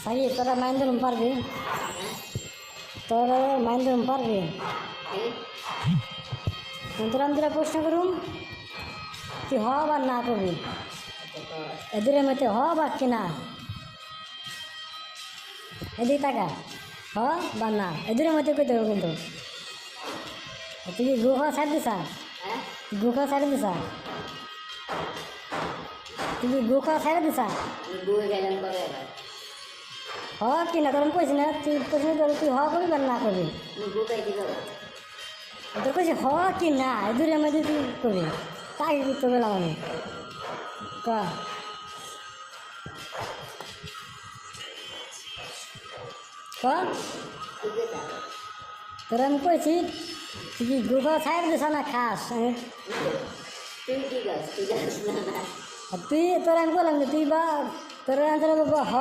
সাই তোরা মাইন্দুম পারবি তোরা মাইন্দুম পারবি তোরা আমি তোরা প্রশ্ন করুম তুই হ বা না করবি এদের মধ্যে হ বা কি না এদিকে টাকা হ বা না এদের মধ্যে কই দেবো কিন্তু তুই কি গুহা ছাড় দিছা গুহা ছাড় দিছা তুই কি গুহা ছাড় দিছা হ কি না তোর কইছি না তুই প্রশ্ন করবি তুই হ করবি বা না করবি তোর কইছি হ কি না এদের মধ্যে তুই করবি তাই তো বললাম আমি ক ক তোর আমি কইছি তুই কি গুহা ছাড় দিছা না খাস তুই তোর আমি বললাম যে তুই বা তোর আনসার হ